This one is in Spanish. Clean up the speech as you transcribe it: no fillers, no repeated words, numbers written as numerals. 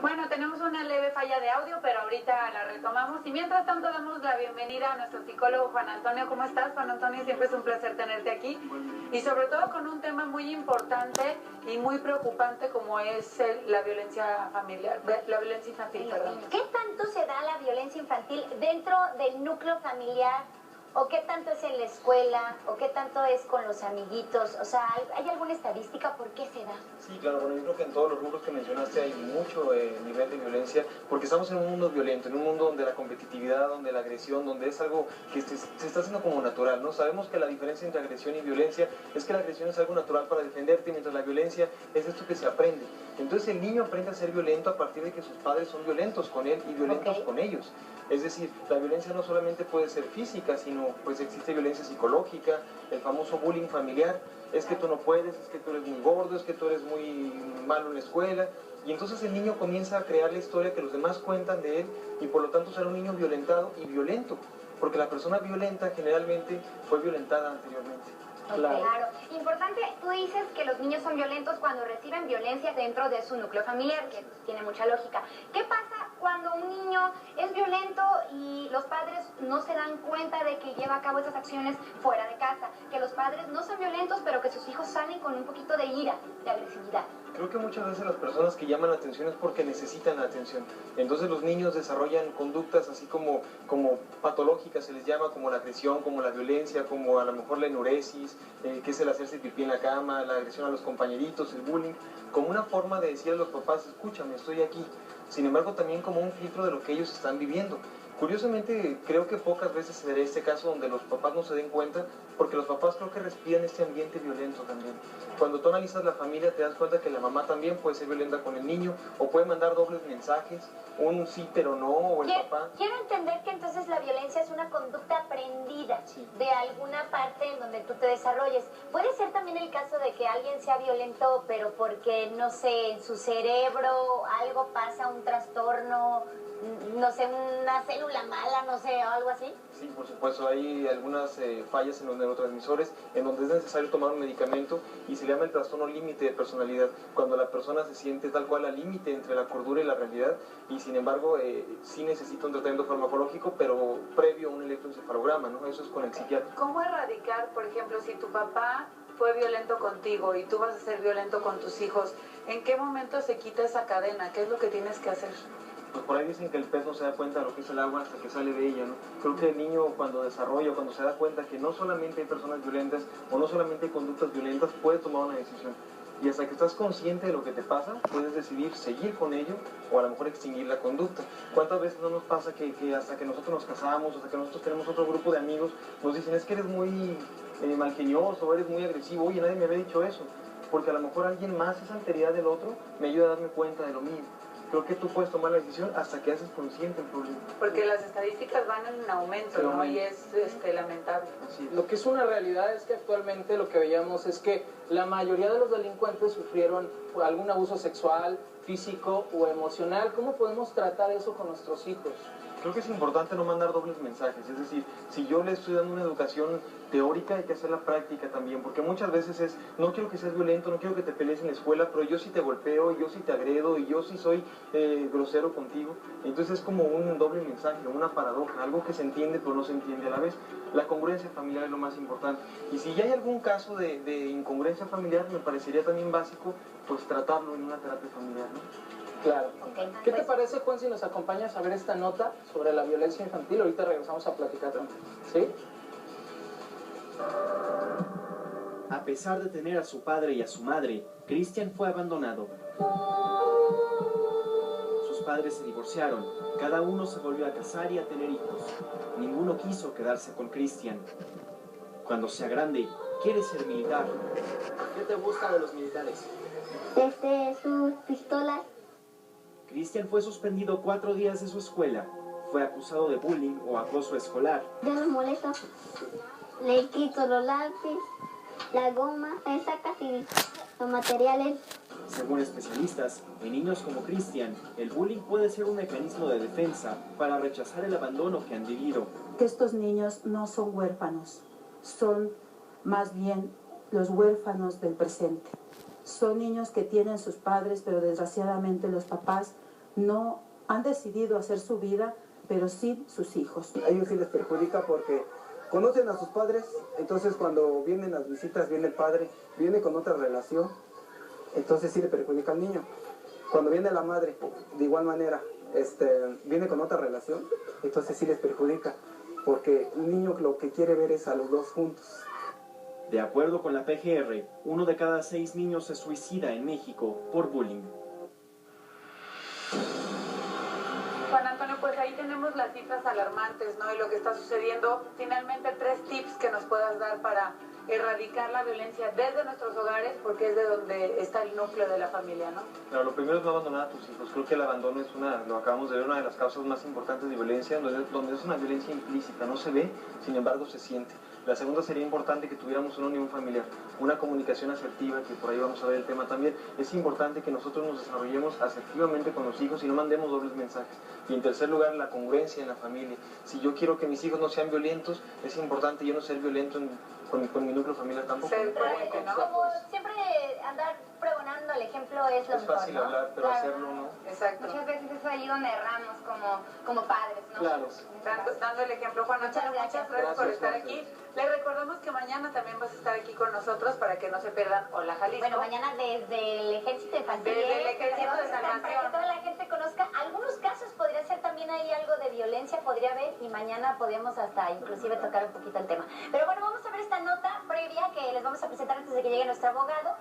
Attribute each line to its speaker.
Speaker 1: Bueno, tenemos una leve falla de audio, pero ahorita la retomamos. Y mientras tanto damos la bienvenida a nuestro psicólogo Juan Antonio. ¿Cómo estás, Juan Antonio? Siempre es un placer tenerte aquí. Y sobre todo con un tema muy importante y muy preocupante como es la violencia familiar, la violencia infantil, perdón.
Speaker 2: ¿Qué tanto se da la violencia infantil dentro del núcleo familiar? ¿O qué tanto es en la escuela? ¿O qué tanto es con los amiguitos? O sea, ¿hay alguna estadística por qué se da?
Speaker 3: Sí, claro, bueno, yo creo que en todos los rubros que mencionaste hay mucho nivel de violencia, porque estamos en un mundo violento, en un mundo donde la competitividad, donde la agresión, donde es algo que se está haciendo como natural, ¿no? Sabemos que la diferencia entre agresión y violencia es que la agresión es algo natural para defenderte, mientras la violencia es esto que se aprende. Entonces el niño aprende a ser violento a partir de que sus padres son violentos con él y violentos con ellos. Es decir, la violencia no solamente puede ser física, sino pues existe violencia psicológica, el famoso bullying familiar, es que tú no puedes, es que tú eres muy gordo, es que tú eres muy malo en la escuela, y entonces el niño comienza a crear la historia que los demás cuentan de él, y por lo tanto será un niño violentado y violento, porque la persona violenta generalmente fue violentada anteriormente.
Speaker 2: Claro. Importante, tú dices que los niños son violentos cuando reciben violencia dentro de su núcleo familiar, que tiene mucha lógica. ¿Qué pasa cuando un niño es violento y los padres no se dan cuenta de que lleva a cabo esas acciones fuera de casa? Que los padres no son violentos, pero que sus hijos salen con un poquito de ira, de agresividad.
Speaker 3: Creo que muchas veces las personas que llaman la atención es porque necesitan la atención. Entonces los niños desarrollan conductas así como patológicas, se les llama, como la agresión, como la violencia, como a lo mejor la enuresis, que es el hacerse pipí en la cama, la agresión a los compañeritos, el bullying, como una forma de decir a los papás, escúchame, estoy aquí. Sin embargo, también como un filtro de lo que ellos están viviendo. Curiosamente, creo que pocas veces se verá este caso donde los papás no se den cuenta, porque los papás creo que respiran este ambiente violento también. Cuando tú analizas la familia te das cuenta que la mamá también puede ser violenta con el niño, o puede mandar dobles mensajes, un sí pero no, o el papá.
Speaker 2: Quiero entender que entonces la violencia es una conducta aprendida de alguna parte en donde tú te desarrolles. Puede ser también el caso de que alguien sea violento, pero porque, no sé, en su cerebro algo pasa, un trastorno, no sé, una célula mala, no sé, o algo así.
Speaker 3: Sí, por supuesto, hay algunas fallas en los neurotransmisores en donde es necesario tomar un medicamento y se llama el trastorno límite de personalidad, cuando la persona se siente tal cual al límite entre la cordura y la realidad, y sin embargo sí necesita un tratamiento farmacológico, pero previo a un electroencefalograma, ¿no? Eso es con el psiquiatra.
Speaker 1: ¿Cómo erradicar, por ejemplo, si tu papá fue violento contigo y tú vas a ser violento con tus hijos, ¿en qué momento se quita esa cadena? ¿Qué es lo que tienes que hacer?
Speaker 3: Pues por ahí dicen que el pez no se da cuenta de lo que es el agua hasta que sale de ella, ¿no? Creo que el niño cuando desarrolla, cuando se da cuenta que no solamente hay personas violentas o no solamente hay conductas violentas, puede tomar una decisión. Y hasta que estás consciente de lo que te pasa, puedes decidir seguir con ello o a lo mejor extinguir la conducta. ¿Cuántas veces no nos pasa que hasta que nosotros nos casamos, hasta que nosotros tenemos otro grupo de amigos, nos dicen, es que eres muy malgenioso, eres muy agresivo? Oye, nadie me había dicho eso, porque a lo mejor alguien más, esa alteridad del otro, me ayuda a darme cuenta de lo mío. Creo que tú puedes tomar la decisión hasta que haces consciente el problema.
Speaker 1: Porque las estadísticas van en aumento, ¿no? Y es lamentable.
Speaker 3: Así es.
Speaker 4: Lo que es una realidad es que actualmente lo que veíamos es que la mayoría de los delincuentes sufrieron algún abuso sexual, físico o emocional. ¿Cómo podemos tratar eso con nuestros hijos?
Speaker 3: Creo que es importante no mandar dobles mensajes, es decir, si yo le estoy dando una educación teórica hay que hacer la práctica también, porque muchas veces es, no quiero que seas violento, no quiero que te pelees en la escuela, pero yo sí te golpeo, y yo sí te agredo, y yo sí soy grosero contigo. Entonces es como un doble mensaje, una paradoja, algo que se entiende pero no se entiende a la vez. La congruencia familiar es lo más importante, y si ya hay algún caso de incongruencia familiar, me parecería también básico pues tratarlo en una terapia familiar, ¿no?
Speaker 4: Claro. ¿Qué te parece, Juan, si nos acompañas a ver esta nota sobre la violencia infantil? Ahorita regresamos a platicar contigo. ¿Sí?
Speaker 5: A pesar de tener a su padre y a su madre, Cristian fue abandonado. Sus padres se divorciaron, cada uno se volvió a casar y a tener hijos. Ninguno quiso quedarse con Cristian. Cuando sea grande, quiere ser militar.
Speaker 4: ¿Qué te gusta de los militares?
Speaker 6: Sus pistolas.
Speaker 5: Cristian fue suspendido 4 días de su escuela. Fue acusado de bullying o acoso escolar.
Speaker 6: Yo me molesto. Le quito los lápices, la goma, me saca así los materiales.
Speaker 5: Según especialistas, en niños como Cristian, el bullying puede ser un mecanismo de defensa para rechazar el abandono que han vivido.
Speaker 7: Que estos niños no son huérfanos, son más bien los huérfanos del presente. Son niños que tienen sus padres, pero desgraciadamente los papás no han decidido hacer su vida, pero sí sus hijos.
Speaker 8: A ellos sí les perjudica porque conocen a sus padres, entonces cuando vienen las visitas, viene el padre, viene con otra relación, entonces sí le perjudica al niño. Cuando viene la madre, de igual manera, viene con otra relación, entonces sí les perjudica, porque el niño lo que quiere ver es a los dos juntos.
Speaker 5: De acuerdo con la PGR, 1 de cada 6 niños se suicida en México por bullying.
Speaker 1: Juan Antonio, pues ahí tenemos las cifras alarmantes, ¿no? Y lo que está sucediendo. Finalmente, 3 tips que nos puedas dar para erradicar la violencia desde nuestros hogares, porque es de donde está el núcleo de la familia, ¿no?
Speaker 3: Claro, lo primero es no abandonar a tus hijos. Creo que el abandono es lo acabamos de ver, una de las causas más importantes de violencia, donde es una violencia implícita, no se ve, sin embargo se siente. La segunda sería importante que tuviéramos una unión familiar, una comunicación asertiva, que por ahí vamos a ver el tema también. Es importante que nosotros nos desarrollemos asertivamente con los hijos y no mandemos dobles mensajes. Y en tercer lugar, la congruencia en la familia. Si yo quiero que mis hijos no sean violentos, es importante yo no ser violento con mi núcleo familiar tampoco.
Speaker 1: Ser coherente, ¿no?
Speaker 2: Como siempre andar pregonando el ejemplo es lo
Speaker 3: Es
Speaker 2: mejor,
Speaker 3: fácil
Speaker 2: ¿no?
Speaker 3: hablar, pero
Speaker 2: Claro.
Speaker 3: hacerlo no.
Speaker 1: Exacto.
Speaker 2: Muchas veces es ahí donde erramos como padres, ¿no?
Speaker 3: Claro.
Speaker 1: Dando el ejemplo, Juan Antonio,
Speaker 2: Muchas
Speaker 1: muchas
Speaker 2: gracias.
Speaker 1: gracias por
Speaker 3: Gracias,
Speaker 1: estar
Speaker 3: Juan.
Speaker 1: aquí. Les recordamos que mañana también vas a estar aquí con nosotros para que no se pierdan Hola Jalisco.
Speaker 2: Bueno, mañana desde el Ejército Infantil.
Speaker 1: Desde el Ejército de
Speaker 2: Para que
Speaker 1: Salvación.
Speaker 2: toda la gente conozca. Algunos casos podría ser también ahí algo de violencia, podría haber, y mañana podemos hasta inclusive tocar un poquito el tema. Pero bueno, vamos a ver esta nota previa que les vamos a presentar antes de que llegue nuestro abogado.